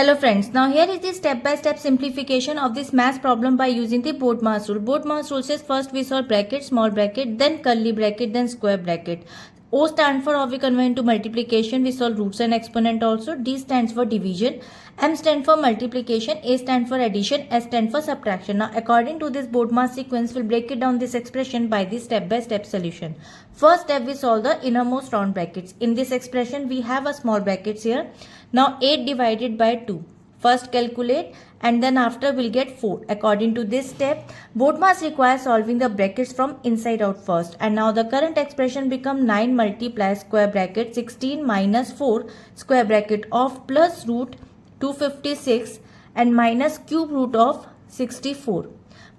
Hello friends, now here is the step-by-step simplification of this math problem by using the BODMAS rule. BODMAS rule says first we solve bracket, small bracket, then curly bracket, then square bracket. O stands for how we convert into multiplication, we solve roots and exponent also. D stands for division, M stands for multiplication, A stands for addition, S stands for subtraction. Now according to this BODMAS sequence, we'll break it down this expression by the step-by-step solution. First step, we solve the innermost round brackets. In this expression, we have a small brackets here. Now 8 divided by 2. First calculate and then after we'll get 4. According to this step, BODMAS requires solving the brackets from inside out first. And now the current expression become 9 multiply square bracket 16 minus 4 square bracket of plus root 256 and minus cube root of 64.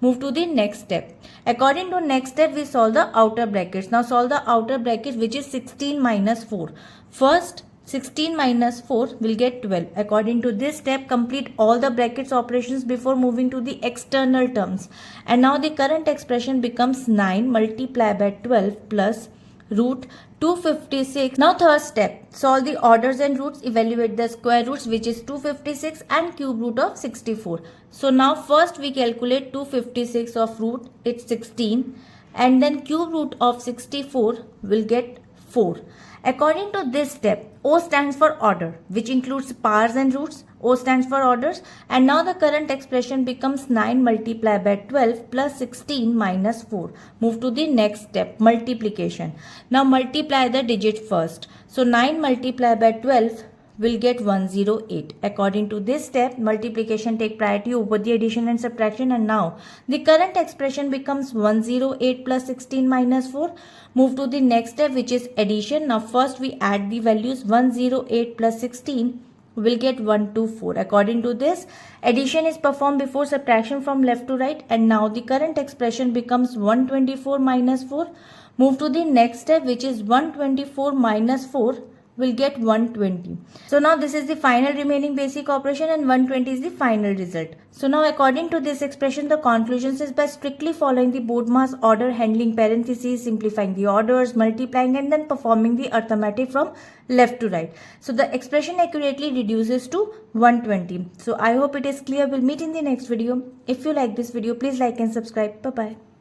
Move to the next step. According to next step, we solve the outer brackets. Now solve the outer bracket which is 16 minus 4. First 16 minus 4 will get 12. According to this step, complete all the brackets operations before moving to the external terms. And now the current expression becomes 9 multiplied by 12 plus root 256. Now third step, solve the orders and roots, evaluate the square roots which is 256 and cube root of 64. So now first we calculate 256 of root, it's 16, and then cube root of 64 will get 4. According to this step, O stands for order, which includes powers and roots. O stands for orders, and now the current expression becomes 9 multiplied by 12 plus 16 minus 4. Move to the next step, multiplication. Now multiply the digit first. So 9 multiplied by 12 will get 108. According to this step, multiplication take priority over the addition and subtraction, and now the current expression becomes 108 plus 16 minus 4. Move to the next step, which is addition. Now first we add the values. 108 plus 16 will get 124. According to this, addition is performed before subtraction from left to right, and now the current expression becomes 124 minus 4. Move to the next step, which is 124 minus 4 will get 120. So now this is the final remaining basic operation and 120 is the final result. So now according to this expression, the conclusion is by strictly following the BODMAS order, handling parentheses, simplifying the orders, multiplying and then performing the arithmetic from left to right. So the expression accurately reduces to 120. So I hope it is clear. We'll meet in the next video. If you like this video, please like and subscribe. Bye-bye.